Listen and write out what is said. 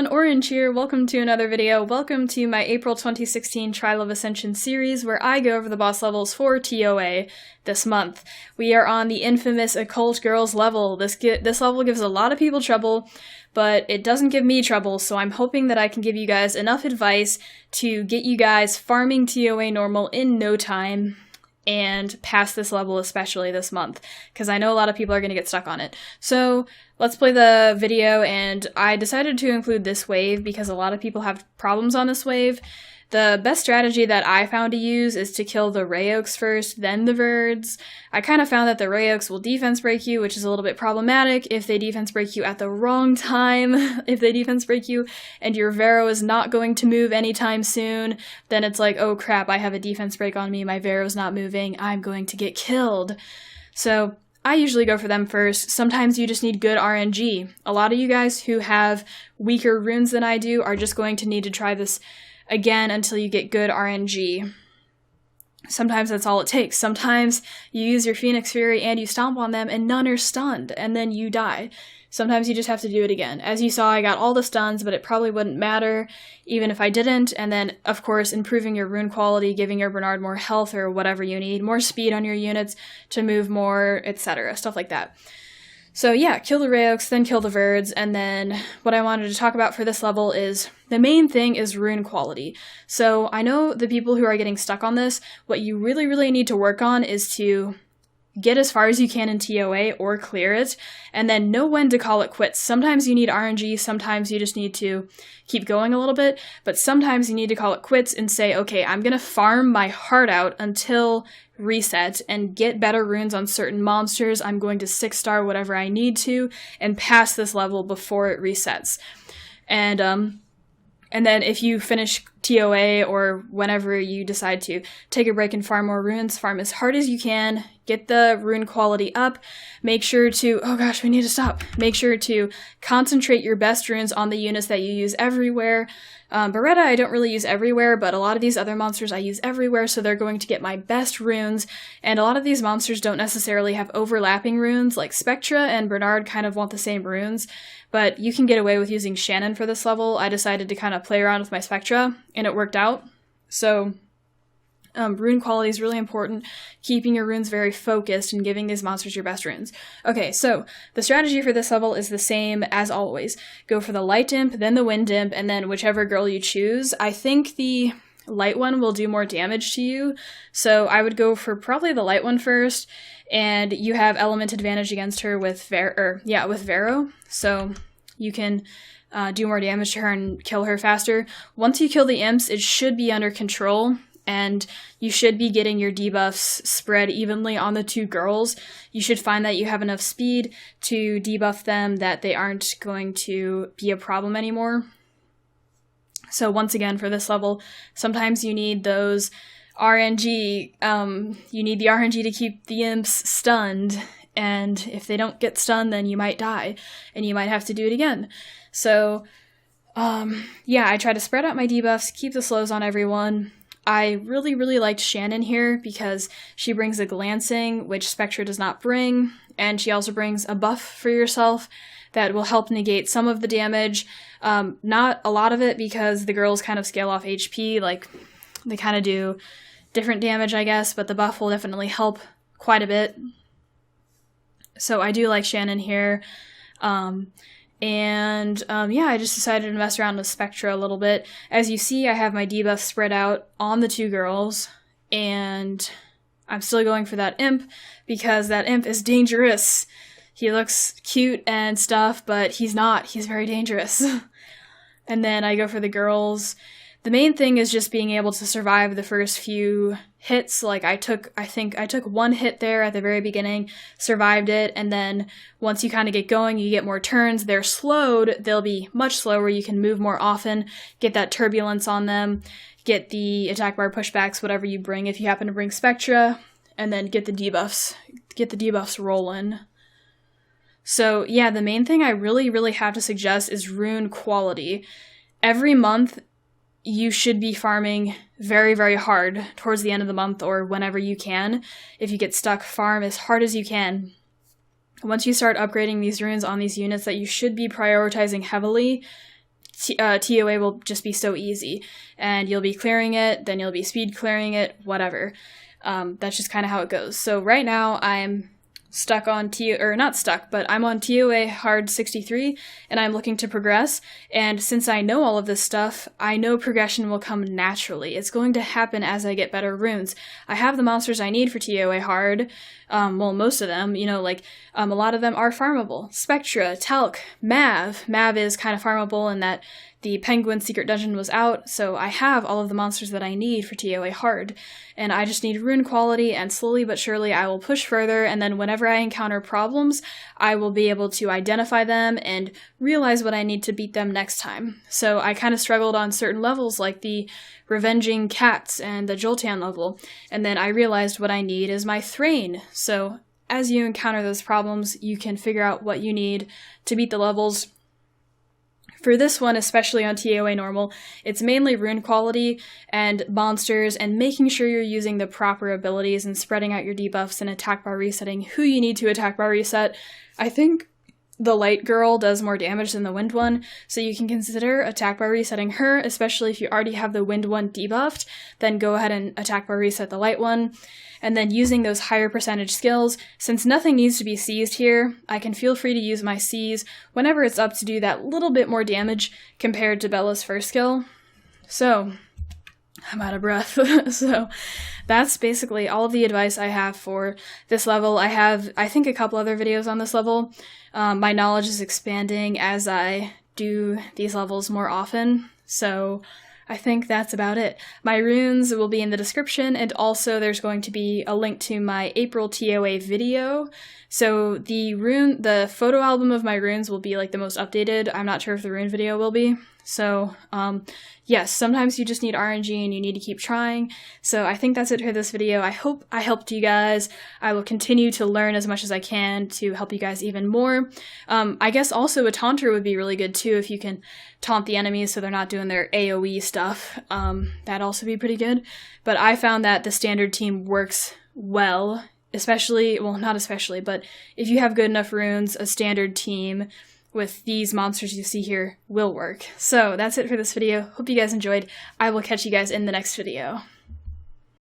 everyone, Orange here. Welcome to another video. Welcome to my April 2016 Trial of Ascension series where I go over the boss levels for TOA this month. We are on the infamous Occult Girls level. This level gives a lot of people trouble, but it doesn't give me trouble, so I'm hoping that I can give you guys enough advice to get you guys farming TOA normal in no time and pass this level, especially this month, because I know a lot of people are going to get stuck on it. So let's play the video, and I decided to include this wave because a lot of people have problems on this wave. The best strategy that I found to use is to kill the Rayoks first, then the Verds. I kind of found that the Rayoks will defense break you, which is a little bit problematic if they defense break you at the wrong time. If they defense break you and your Vero is not going to move anytime soon, then it's like, oh crap, I have a defense break on me, my Vero's not moving, I'm going to get killed. So I usually go for them first. Sometimes you just need good RNG. A lot of you guys who have weaker runes than I do are just going to need to try this again until you get good RNG. Sometimes that's all it takes. Sometimes you use your Phoenix Fury and you stomp on them and none are stunned, and then you die. Sometimes you just have to do it again. As you saw, I got all the stuns, but it probably wouldn't matter even if I didn't. And then, of course, improving your rune quality, giving your Bernard more health or whatever you need, more speed on your units to move more, etc. Stuff like that. So yeah, kill the Rayoks, then kill the Verds, and then what I wanted to talk about for this level is the main thing is rune quality. So I know the people who are getting stuck on this, what you really need to work on is to get as far as you can in TOA or clear it, and then know when to call it quits. Sometimes you need RNG, sometimes you just need to keep going a little bit, but sometimes you need to call it quits and say, okay, I'm gonna farm my heart out until reset and get better runes on certain monsters. I'm going to 6-star whatever I need to and pass this level before it resets. And then if you finish TOA or whenever you decide to take a break and farm more runes, farm as hard as you can, get the rune quality up, make sure to, oh gosh, we need to stop. Make sure to concentrate your best runes on the units that you use everywhere. Beretta I don't really use everywhere, but a lot of these other monsters I use everywhere, so they're going to get my best runes, and a lot of these monsters don't necessarily have overlapping runes, like Spectra and Bernard kind of want the same runes, but you can get away with using Shannon for this level. I decided to kind of play around with my Spectra, and it worked out. So rune quality is really important, keeping your runes very focused and giving these monsters your best runes. Okay, so the strategy for this level is the same as always. Go for the light imp, then the wind imp, and then whichever girl you choose. I think the light one will do more damage to you, so I would go for probably the light one first, and you have element advantage against her with Vero, so you can do more damage to her and kill her faster. Once you kill the imps, it should be under control, and you should be getting your debuffs spread evenly on the two girls. You should find that you have enough speed to debuff them that they aren't going to be a problem anymore. So once again, for this level, sometimes you need those RNG, you need the RNG to keep the imps stunned, and if they don't get stunned, then you might die, and you might have to do it again. So, yeah, I try to spread out my debuffs, keep the slows on everyone. I really liked Shannon here because she brings a glancing, which Spectra does not bring, and she also brings a buff for yourself that will help negate some of the damage. Not a lot of it because the girls kind of scale off HP, like they kind of do different damage, I guess, but the buff will definitely help quite a bit. So I do like Shannon here. Yeah, I just decided to mess around with Spectra a little bit. As you see, I have my debuffs spread out on the two girls, and I'm still going for that imp, because that imp is dangerous. He looks cute and stuff, but he's not. He's very dangerous. And then I go for the girls. The main thing is just being able to survive the first few hits. Like I think I took one hit there at the very beginning, survived it, and then once you kind of get going, you get more turns. They're slowed. They'll be much slower. You can move more often, get that turbulence on them, get the attack bar pushbacks, whatever you bring if you happen to bring Spectra, and then get the debuffs rolling. So yeah, the main thing I really have to suggest is rune quality. Every month, you should be farming very hard towards the end of the month or whenever you can. If you get stuck, farm as hard as you can. Once you start upgrading these runes on these units that you should be prioritizing heavily, TOA will just be so easy, and you'll be clearing it, then you'll be speed clearing it, whatever. That's just kind of how it goes. So right now I'm stuck on not stuck, but I'm on TOA hard 63, and I'm looking to progress, and since I know all of this stuff, I know progression will come naturally. It's going to happen as I get better runes. I have the monsters I need for TOA hard, well, most of them, you know, like, a lot of them are farmable. Spectra, Talc, Mav. Mav is kind of farmable in that the Penguin Secret Dungeon was out, so I have all of the monsters that I need for TOA hard, and I just need rune quality, and slowly but surely I will push further, and then whenever I encounter problems, I will be able to identify them and realize what I need to beat them next time. So I kind of struggled on certain levels, like the Revenging Cats and the Jolteon level, and then I realized what I need is my Thrain. So as you encounter those problems, you can figure out what you need to beat the levels. For this one, especially on TOA normal, it's mainly rune quality and monsters and making sure you're using the proper abilities and spreading out your debuffs and attack bar resetting who you need to attack bar reset. I think the light girl does more damage than the wind one, so you can consider attack bar resetting her, especially if you already have the wind one debuffed, then go ahead and attack bar reset the light one. And then using those higher percentage skills, since nothing needs to be seized here, I can feel free to use my seize whenever it's up to do that little bit more damage compared to Bella's first skill. So, I'm out of breath. So, that's basically all of the advice I have for this level. I have, I think, a couple other videos on this level. My knowledge is expanding as I do these levels more often, so I think that's about it. My runes will be in the description, and also there's going to be a link to my April TOA video. So the photo album of my runes will be like the most updated. I'm not sure if the rune video will be. So, yes, sometimes you just need RNG and you need to keep trying. So I think that's it for this video. I hope I helped you guys. I will continue to learn as much as I can to help you guys even more. I guess also a taunter would be really good too if you can taunt the enemies so they're not doing their AoE stuff. That'd also be pretty good. But I found that the standard team works well, especially, well, not especially, but if you have good enough runes, a standard team with these monsters you see here will work. So that's it for this video. Hope you guys enjoyed. I will catch you guys in the next video.